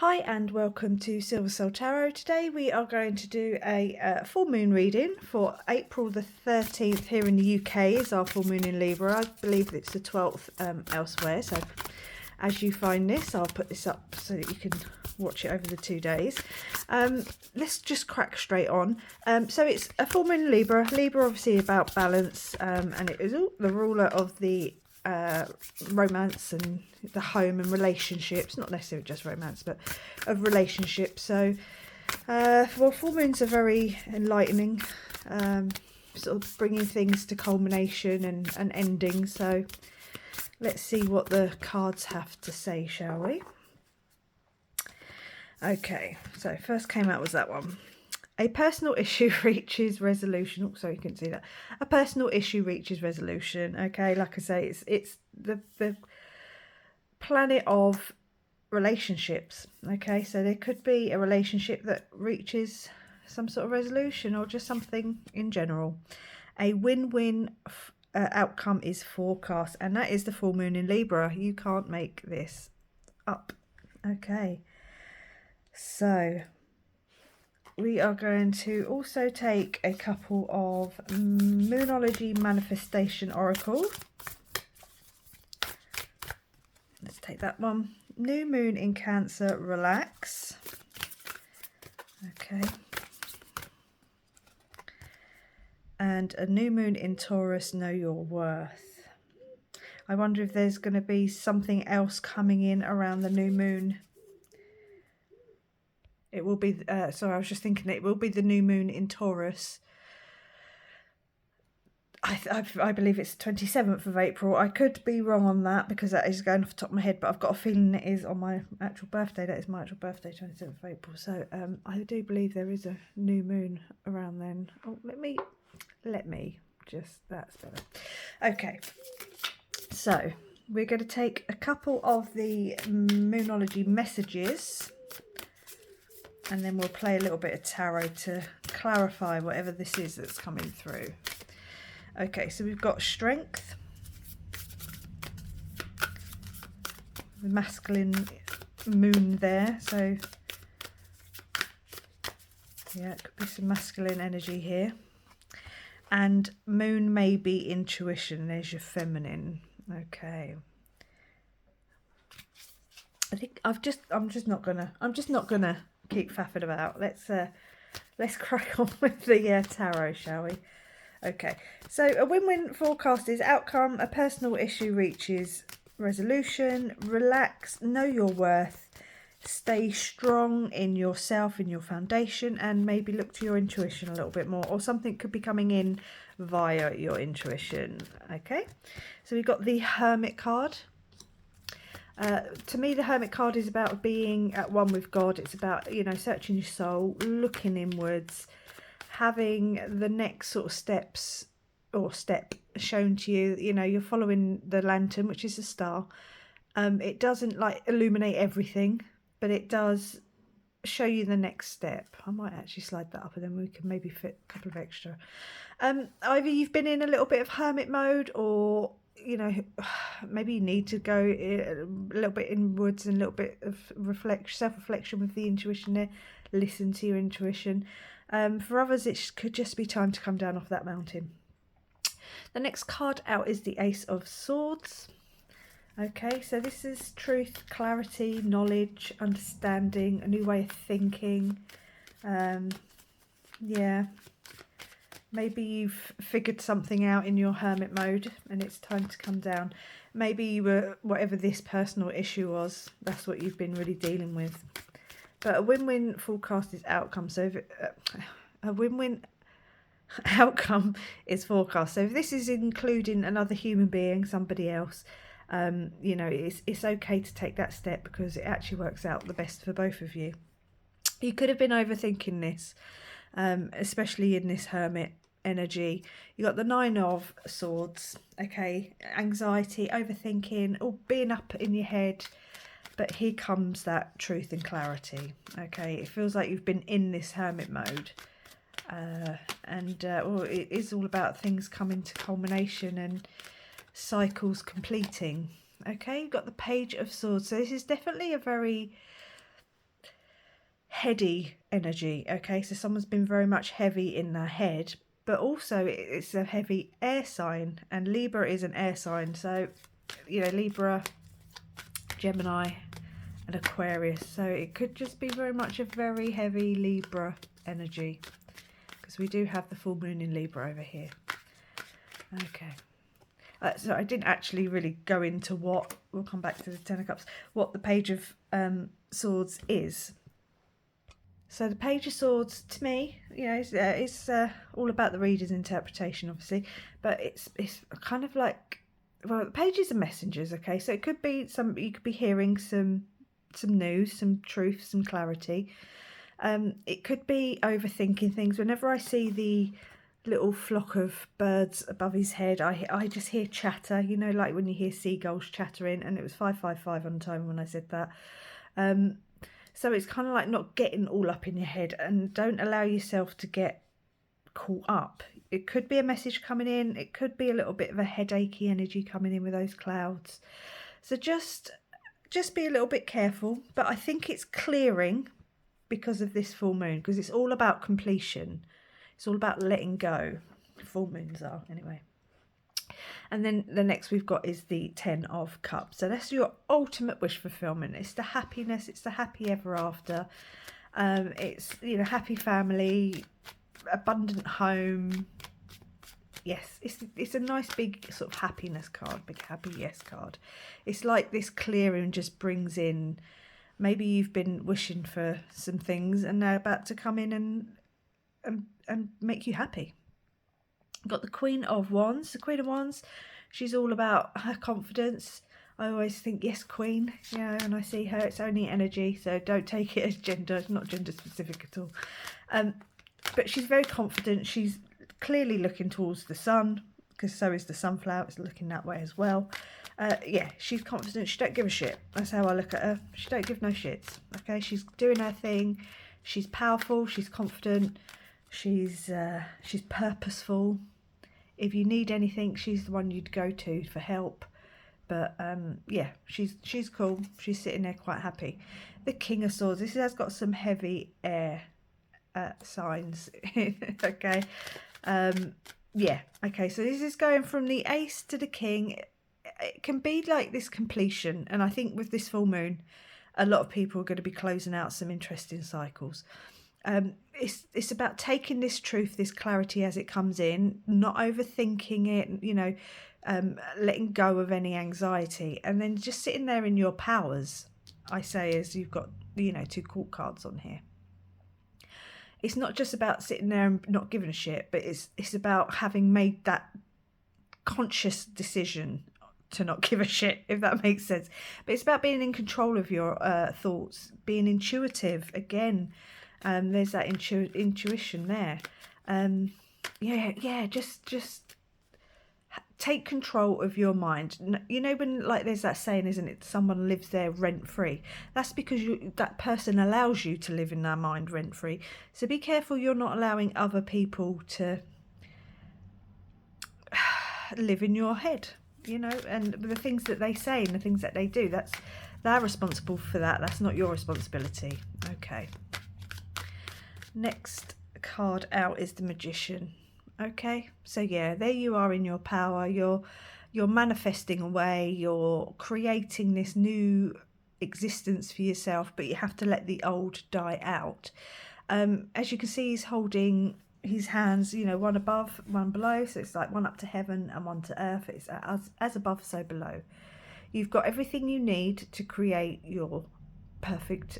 Hi and welcome to Silver Soul Tarot. Today we are going to do a full moon reading for April the 13th here in the UK is our full moon in Libra. I believe it's the 12th elsewhere. So as you find this, I'll put this up so that you can watch it over the 2 days. Let's just crack straight on. So it's a full moon in Libra. Libra obviously about balance and it is the ruler of the romance and the home and relationships, not necessarily just romance, but of relationships. So well, full moons are very enlightening, sort of bringing things to culmination and ending. So let's see what the cards have to say, shall we? Okay, so first came out was that one. A personal issue reaches resolution. Oh, sorry, you couldn't see that. A personal issue reaches resolution. Okay, like I say, it's the planet of relationships. Okay, so there could be a relationship that reaches some sort of resolution or just something in general. A win-win outcome is forecast, and that is the full moon in Libra. You can't make this up. Okay, so we are going to also take a couple of Moonology Manifestation Oracle. Let's take that one. New moon in Cancer, relax. Okay. And a new moon in Taurus, know your worth. I wonder if there's going to be something else coming in around the new moon. It will be, sorry, I was just thinking it will be the new moon in Taurus. I believe it's 27th of April. I could be wrong on that because that is going off the top of my head, but I've got a feeling it is on my actual birthday. That is my actual birthday, 27th of April. So I do believe there is a new moon around then. Oh, let me, just, that's better. Okay, so we're going to take a couple of the Moonology messages and then we'll play a little bit of tarot to clarify whatever this is that's coming through. Okay, so we've got strength, the masculine moon there, so yeah, it could be some masculine energy here. And moon may be intuition, there's your feminine. Okay. I think I'm just not gonna keep faffing about. Let's crack on with the tarot, shall we? Okay, so a win-win forecast is outcome, a personal issue reaches resolution, relax, know your worth, stay strong in yourself, in your foundation, and maybe look to your intuition a little bit more, or something could be coming in via your intuition. Okay, so we've got the Hermit card. To me, the Hermit card is about being at one with God. It's about, you know, searching your soul, looking inwards, having the next sort of step shown to you. You know, you're following the lantern, which is a star. It doesn't like illuminate everything, but it does show you the next step. I might actually slide that up and then we can maybe fit a couple of extra. Either you've been in a little bit of hermit mode, or you know, maybe you need to go a little bit inwards and a little bit of self-reflection with the intuition there. Listen to your intuition. For others, it could just be time to come down off that mountain. The next card out is the Ace of Swords. Okay, so this is truth, clarity, knowledge, understanding, a new way of thinking. Yeah, maybe you've figured something out in your hermit mode and it's time to come down. Maybe you were, whatever this personal issue was, that's what you've been really dealing with. But a win-win forecast is outcome. So if a win-win outcome is forecast. So if this is including another human being, somebody else, you know, it's okay to take that step because it actually works out the best for both of you. You could have been overthinking this, especially in this hermit energy. You got the Nine of Swords. Okay, anxiety, overthinking, or being up in your head. But here comes that truth and clarity. Okay, it feels like you've been in this hermit mode. Well, it is all about things coming to culmination and cycles completing. Okay, you've got the Page of Swords. So this is definitely a very heady energy. Okay, so someone's been very much heavy in their head, but also it's a heavy air sign, and Libra is an air sign. So, you know, Libra, Gemini and Aquarius. So it could just be very much a very heavy Libra energy, because we do have the full moon in Libra over here. Okay. So I didn't actually really go into what, we'll come back to the Ten of Cups, what the Page of Swords is. So the Page of Swords, to me, you know, it's all about the reader's interpretation, obviously, but it's kind of like, well, the pages are messengers, okay? So it could be you could be hearing some news, some truth, some clarity. It could be overthinking things. Whenever I see the little flock of birds above his head, I just hear chatter, you know, like when you hear seagulls chattering, and it was 555 on time when I said that. So it's kind of like not getting all up in your head, and don't allow yourself to get caught up. It could be a message coming in, it could be a little bit of a headachy energy coming in with those clouds. So just be a little bit careful, but I think it's clearing because of this full moon, because it's all about completion. It's all about letting go. Full moons are, anyway. And then the next we've got is the Ten of Cups. So that's your ultimate wish fulfillment. It's the happiness. It's the happy ever after. It's, you know, happy family, abundant home. Yes, it's a nice big sort of happiness card, big happy yes card. It's like this clearing just brings in, maybe you've been wishing for some things and they're about to come in and make you happy. Got the Queen of Wands. The Queen of Wands, she's all about her confidence. I always think, yes, Queen, yeah, when I see her, it's only energy, so don't take it as gender, not gender specific at all. But she's very confident. She's clearly looking towards the sun, because so is the sunflower. It's looking that way as well. Yeah, she's confident. She don't give a shit. That's how I look at her. She don't give no shits. Okay, she's doing her thing. She's powerful. She's confident. She's purposeful. If you need anything, she's the one you'd go to for help. But yeah, she's cool. She's sitting there quite happy. The King of Swords. This has got some heavy air signs. Okay. Yeah. Okay. So this is going from the Ace to the King. It can be like this completion, and I think with this full moon, a lot of people are going to be closing out some interesting cycles. It's about taking this truth, this clarity as it comes in, not overthinking it, you know, letting go of any anxiety, and then just sitting there in your powers. I say, as you've got, you know, 2 court cards on here. It's not just about sitting there and not giving a shit, but it's about having made that conscious decision to not give a shit, if that makes sense. But it's about being in control of your thoughts, being intuitive again. There's that intuition there. Yeah, just take control of your mind. You know, when, like, there's that saying, isn't it, someone lives there rent free. That's because that person allows you to live in their mind rent free. So be careful you're not allowing other people to live in your head, you know, and the things that they say and the things that they do, they're responsible for that. That's not your responsibility. Okay. Next card out is the Magician. Okay, so yeah, there you are in your power. You're manifesting away. You're creating this new existence for yourself, but you have to let the old die out. As you can see, he's holding his hands, you know, one above, one below. So it's like one up to heaven and one to earth. It's as above, so below. You've got everything you need to create your perfect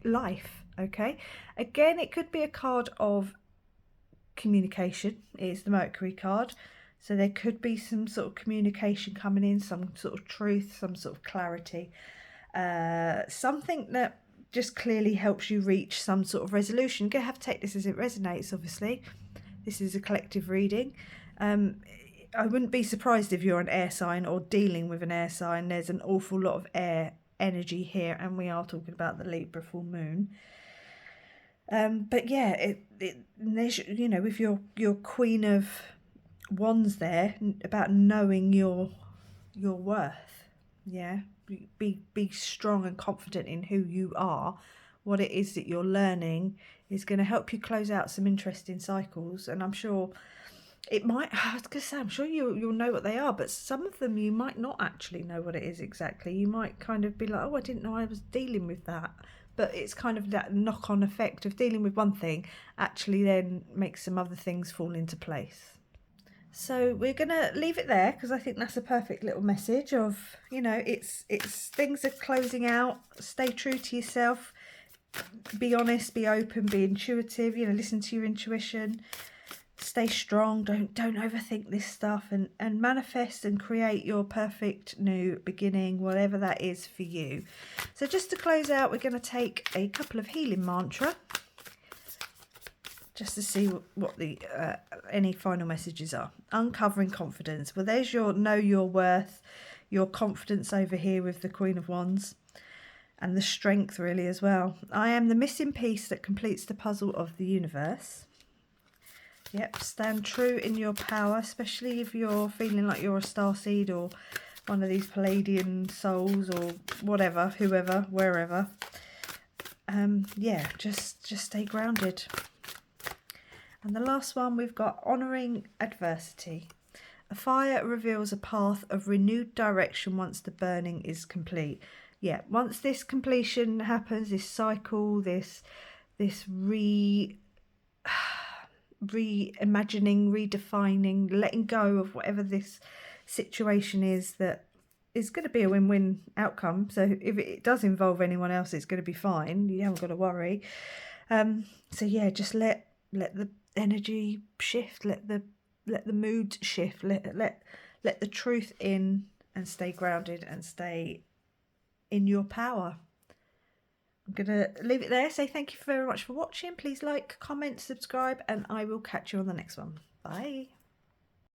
life. Okay, again, it could be a card of communication. It's the Mercury card, so there could be some sort of communication coming in, some sort of truth, some sort of clarity, something that just clearly helps you reach some sort of resolution. You're gonna have to take this as it resonates. Obviously, this is a collective reading. I wouldn't be surprised if you're an air sign or dealing with an air sign. There's an awful lot of air energy here, and we are talking about the Libra full moon. But yeah, there's, you know, with your Queen of Wands there, about knowing your worth. Yeah, be strong and confident in who you are what it is that you're learning is going to help you close out some interesting cycles. And I'm sure it might, I was going to say, I'm sure you'll know what they are, but some of them you might not actually know what it is exactly. You might kind of be like, oh, I didn't know I was dealing with that. But it's kind of that knock-on effect of dealing with one thing actually then makes some other things fall into place. So we're going to leave it there because I think that's a perfect little message of, you know, it's things are closing out. Stay true to yourself. Be honest, be open, be intuitive, you know, listen to your intuition. Stay strong, don't overthink this stuff, and manifest and create your perfect new beginning, whatever that is for you. So just to close out, we're going to take a couple of healing mantra just to see what the any final messages are. Uncovering confidence. Well, there's your know your worth, your confidence over here with the Queen of Wands, and the strength really as well. I am the missing piece that completes the puzzle of the universe. Yep, stand true in your power, especially if you're feeling like you're a starseed or one of these Palladian souls or whatever, whoever, wherever. Yeah, just stay grounded. And the last one, we've got honouring adversity. A fire reveals a path of renewed direction once the burning is complete. Yeah, once this completion happens, this cycle, this reimagining, redefining, letting go of whatever this situation is that is going to be a win-win outcome. So if it does involve anyone else, it's going to be fine. You haven't got to worry. So yeah, just let the energy shift, let the mood shift, let the truth in, and stay grounded and stay in your power. I'm going to leave it there. Say thank you very much for watching. Please like, comment, subscribe, and I will catch you on the next one. Bye.